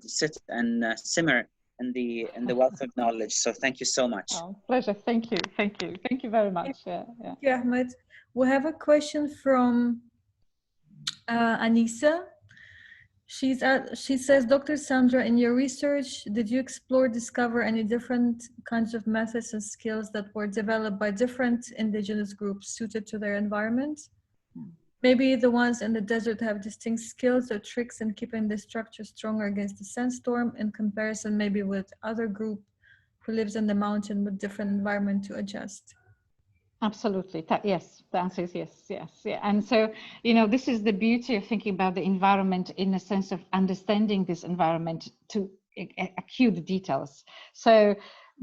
sit and simmer in the wealth of knowledge. So thank you so much. Oh, pleasure. Thank you very much. Yeah. Thank you, Ahmed. We have a question from Anissa. She says, Dr. Sandra, in your research, did you discover any different kinds of methods and skills that were developed by different indigenous groups suited to their environment? Maybe the ones in the desert have distinct skills or tricks in keeping the structure stronger against the sandstorm in comparison maybe with other group who lives in the mountain with different environment to adjust. Absolutely. Yes, the answer is yes, yeah. And so, this is the beauty of thinking about the environment in a sense of understanding this environment to acute details. So,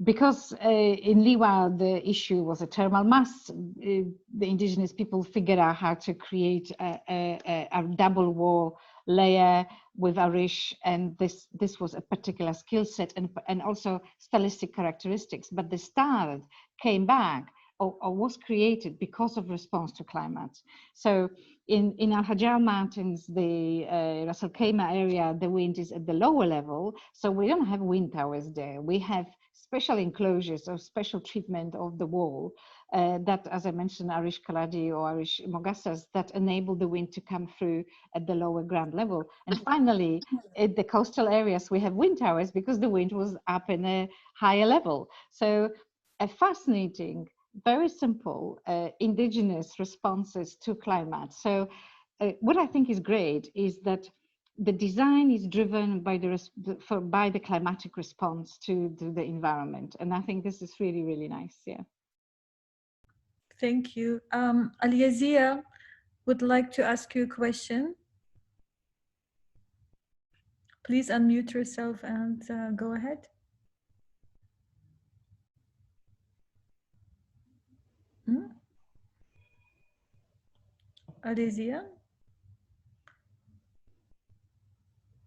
because in Liwa, the issue was a thermal mass, the indigenous people figured out how to create a double wall layer with Arish, and this was a particular skill set and also stylistic characteristics. But the style came back or was created because of response to climate. So in Al Hajar Mountains, the Ras Al Khaimah area, the wind is at the lower level. So we don't have wind towers there. We have special enclosures or special treatment of the wall that, as I mentioned, Arish Kaladi or Arish Mogassas, that enable the wind to come through at the lower ground level. And finally, at the coastal areas, we have wind towers because the wind was up in a higher level. So a fascinating, very simple indigenous responses to climate. So what I think is great is that the design is driven by the climatic response to the environment. And I think this is really, really nice. Yeah. Thank you. Aliazia would like to ask you a question. Please unmute yourself and go ahead. Aliazia?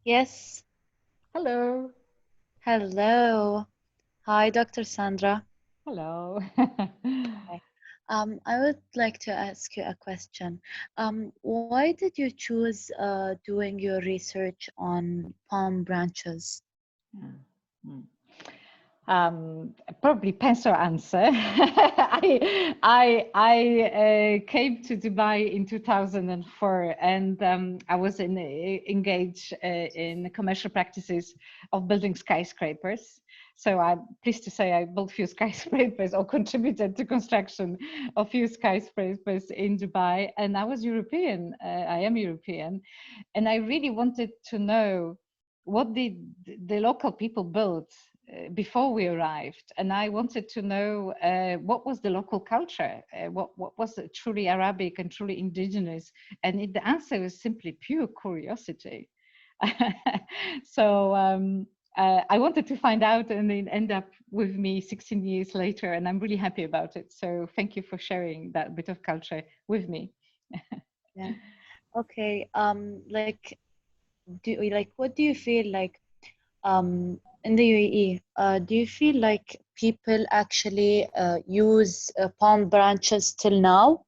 Yes. Hello. Hello. Hi, Dr. Sandra. Hello. Hi. I would like to ask you a question. Why did you choose doing your research on palm branches? Probably pencil answer. I came to Dubai in 2004, and I was engaged in commercial practices of building skyscrapers. So I'm pleased to say I built a few skyscrapers or contributed to construction of a few skyscrapers in Dubai. And I was European. I am European, and I really wanted to know what did the local people build before we arrived, and I wanted to know what was the local culture, what was truly Arabic and truly indigenous, and the answer was simply pure curiosity. So I wanted to find out, and it ended up with me 16 years later, and I'm really happy about it. So thank you for sharing that bit of culture with me. Yeah. Okay. Like, what do you feel like in the UAE? Do you feel like people actually use palm branches till now?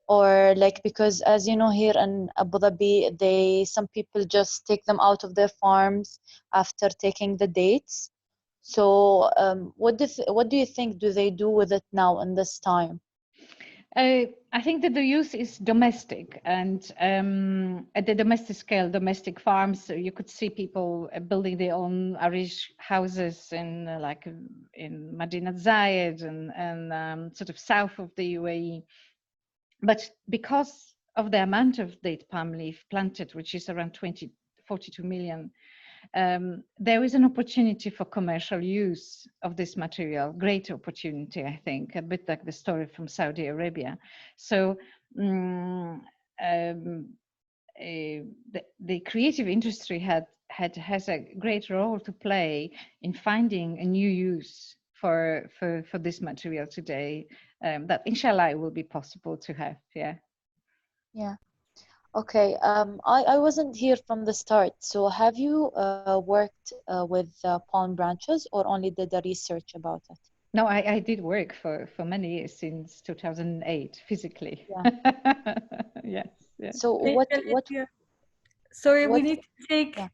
Or like, because as you know, here in Abu Dhabi, some people just take them out of their farms after taking the dates. So what do you think do they do with it now in this time? I think that the use is domestic, and at the domestic scale, domestic farms. So you could see people building their own Arish houses in like in Madinat Zayed and sort of south of the UAE. But because of the amount of date palm leaf planted, which is around 42 million, there is an opportunity for commercial use of this material, great opportunity, I think, a bit like the story from Saudi Arabia. So the creative industry has a great role to play in finding a new use for this material today, that inshallah will be possible to have. Yeah. Yeah. Okay. I wasn't here from the start. So have you worked with palm branches or only did the research about it? No, I did work for many years, since 2008, physically. Yeah. Yes. Yes. So what Sorry, what yeah.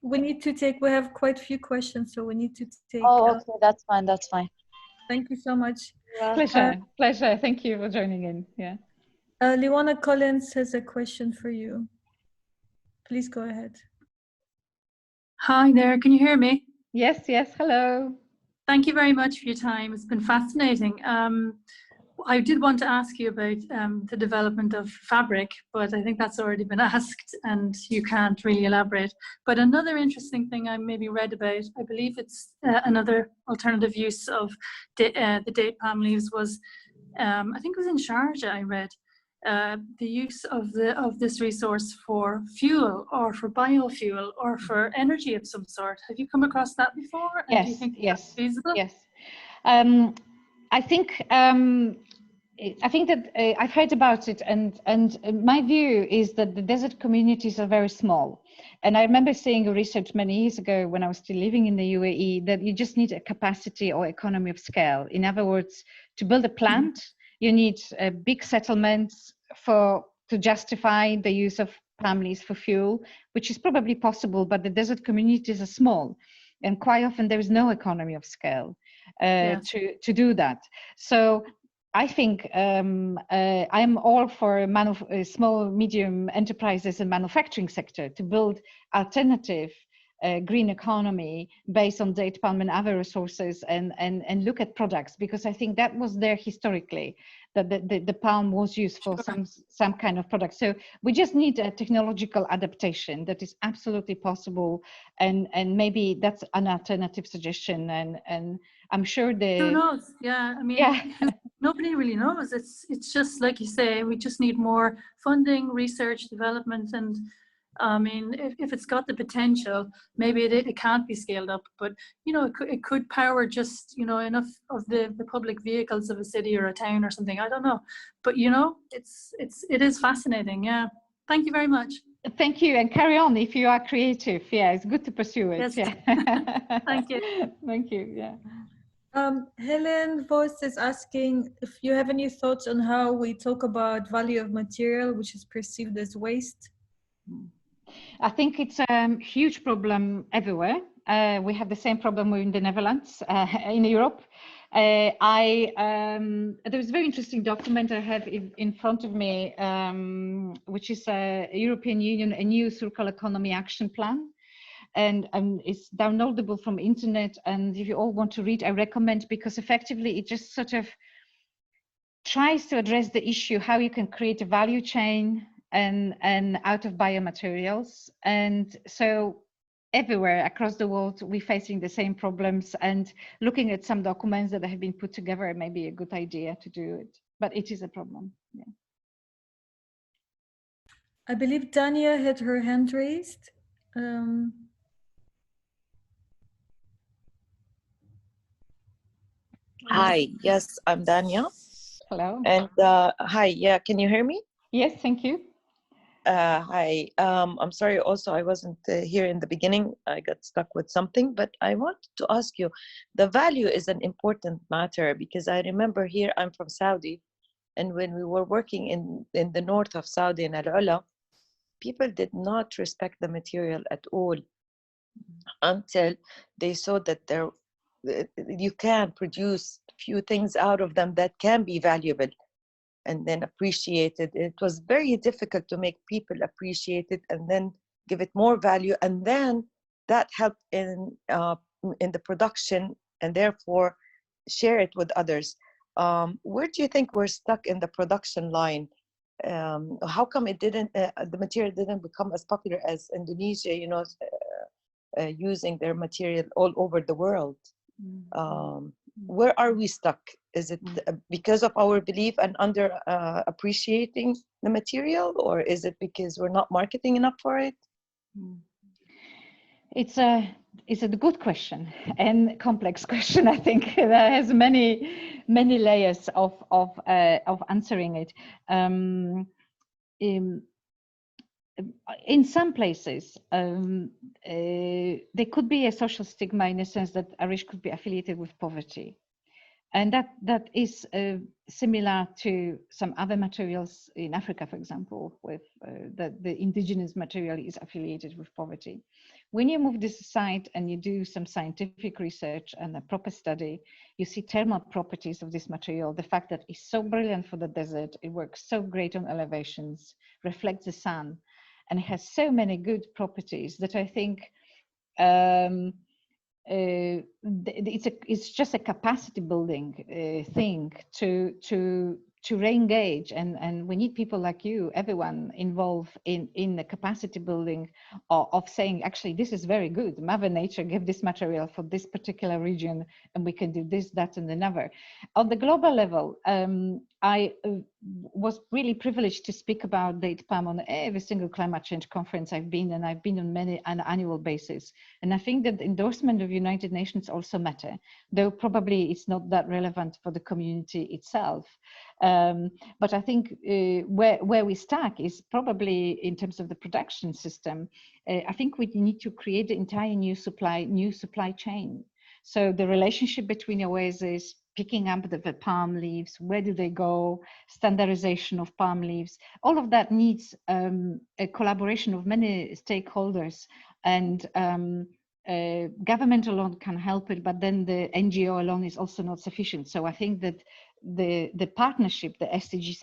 we have quite a few questions, so we need to take. Oh, okay, that's fine. That's fine. Thank you so much. Pleasure. Thank you for joining in. Yeah. Liwana Collins has a question for you. Please go ahead. Hi there, can you hear me? Yes. Hello. Thank you very much for your time. It's been fascinating. I did want to ask you about the development of fabric, but I think that's already been asked and you can't really elaborate. But another interesting thing I maybe read about, I believe it's another alternative use of the date palm leaves was, I think it was in Sharjah I read, the use of this resource for fuel or for biofuel or for energy of some sort. Have you come across that before? And Yes. do you think Yes. that's feasible? Yes. I think that I've heard about it, and my view is that the desert communities are very small. And I remember seeing a research many years ago when I was still living in the UAE that you just need a capacity or economy of scale. In other words, to build a plant, you need big settlements to justify the use of palm leaves for fuel, which is probably possible, but the desert communities are small. And quite often there is no economy of scale to do that. So I think I'm all for small, medium enterprises and manufacturing sector to build alternative green economy based on date palm and other resources, and look at products, because I think that was there historically, that the palm was used for some kind of product. So we just need a technological adaptation that is absolutely possible, and maybe that's an alternative suggestion, and I'm sure Who knows? Yeah, I mean, nobody really knows. It's just like you say, we just need more funding, research, development, and I mean, if it's got the potential, maybe it can't be scaled up, but you know, it could power just, you know, enough of the public vehicles of a city or a town or something. I don't know, but you know, it is fascinating. Yeah, thank you very much. Thank you, and carry on if you are creative. Yeah, it's good to pursue it. Yes. Yeah. Thank you. Thank you. Yeah. Helen Voss is asking if you have any thoughts on how we talk about value of material, which is perceived as waste. I think it's a huge problem everywhere. We have the same problem in the Netherlands, in Europe. There's a very interesting document I have in front of me, which is a European Union, a new circular economy action plan. And it's downloadable from internet. And if you all want to read, I recommend, because effectively it just sort of tries to address the issue, how you can create a value chain and out of biomaterials. And so everywhere across the world, we're facing the same problems, and looking at some documents that have been put together may be a good idea to do it, but it is a problem. Yeah. I believe Dania had her hand raised. Hi, yes, I'm Dania. Hello. And hi, yeah, can you hear me? Yes, thank you. Hi, I'm sorry also I wasn't here in the beginning. I got stuck with something, but I wanted to ask you, the value is an important matter because I remember here, I'm from Saudi, and when we were working in the north of Saudi in Al-Ula, people did not respect the material at all until they saw that you can produce few things out of them that can be valuable and then appreciated. It was very difficult to make people appreciate it and then give it more value, and then that helped in the production and therefore share it with others. Where do you think we're stuck in the production line? How come it didn't? The material didn't become as popular as Indonesia? You know, using their material all over the world. Where are we stuck? Is it because of our belief and under appreciating the material, or is it because we're not marketing enough for it? It's a good question and complex question. I think that has many layers of answering it. In some places, there could be a social stigma in the sense that Arish could be affiliated with poverty. And that is similar to some other materials in Africa, for example, with the indigenous material is affiliated with poverty. When you move this aside and you do some scientific research and a proper study, you see thermal properties of this material, the fact that it's so brilliant for the desert, it works so great on elevations, reflects the sun, and it has so many good properties that I think it's just a capacity building thing to re-engage, and we need people like you, everyone involved in the capacity building of saying, actually, this is very good. Mother Nature gave this material for this particular region, and we can do this, that, and another. On the global level, I was really privileged to speak about date palm on every single climate change conference I've been, and I've been on many an annual basis. And I think that the endorsement of United Nations also matter, though probably it's not that relevant for the community itself. But I think where we stack is probably in terms of the production system. I think we need to create the entire new supply chain. So the relationship between oases, picking up the palm leaves, where do they go, standardization of palm leaves, all of that needs a collaboration of many stakeholders, and government alone can help it, but then the NGO alone is also not sufficient. So I think that the partnership, the SDG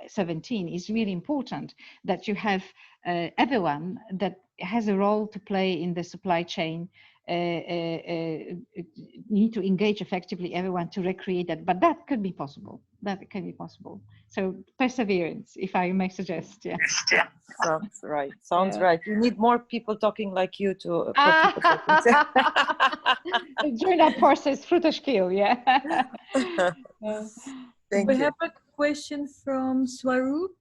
17 is really important, that you have everyone that has a role to play in the supply chain. Need to engage effectively everyone to recreate that, but that could be possible. That can be possible. So perseverance, if I may suggest. Yeah. Sounds right. Sounds right. You need more people talking like you to. Join our forces, Frutoshkil. Yeah. We have a question from Swaroop,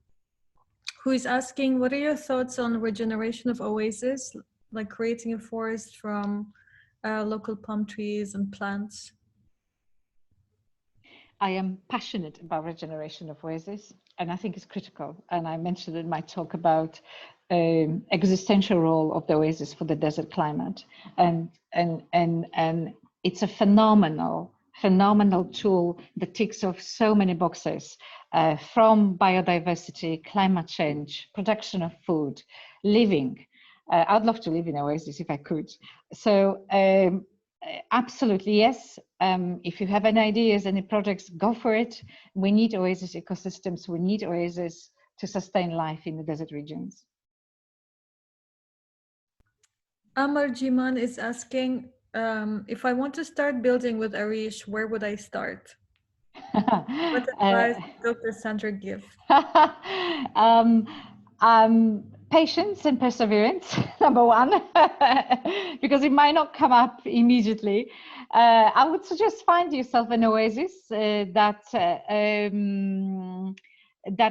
who is asking, what are your thoughts on regeneration of oases, like creating a forest from local palm trees and plants? I am passionate about regeneration of oases, and I think it's critical. And I mentioned in my talk about existential role of the oasis for the desert climate, and it's a phenomenal tool that ticks off so many boxes, from biodiversity, climate change, production of food, living. I'd love to live in oasis if I could. So absolutely, yes. If you have any ideas, any projects, go for it. We need oasis ecosystems. We need oasis to sustain life in the desert regions. Amar Jiman is asking, if I want to start building with Arish, where would I start? What advice does Dr. Sandra give? Patience and perseverance, number one, because it might not come up immediately. I would suggest find yourself an oasis that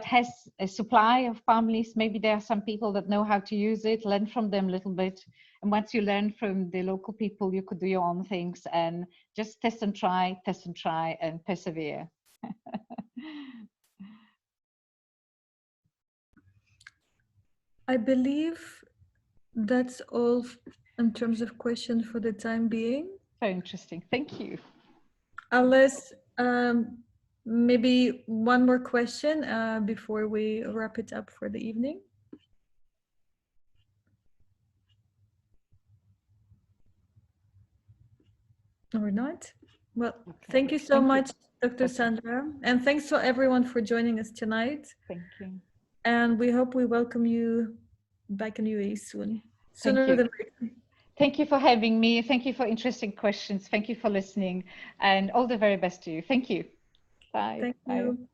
has a supply of palm leaves. Maybe there are some people that know how to use it. Learn from them a little bit, and once you learn from the local people, you could do your own things and just test and try, and persevere. I believe that's all in terms of questions for the time being. Very interesting. Thank you. Unless maybe one more question before we wrap it up for the evening. Or not? Well, thank you so much, Dr. Sandra. And thanks to everyone for joining us tonight. Thank you. And we hope we welcome you back in UAE soon. Sooner than later. Thank you for having me. Thank you for interesting questions. Thank you for listening, and all the very best to you. Thank you. Bye. Thank Bye. you.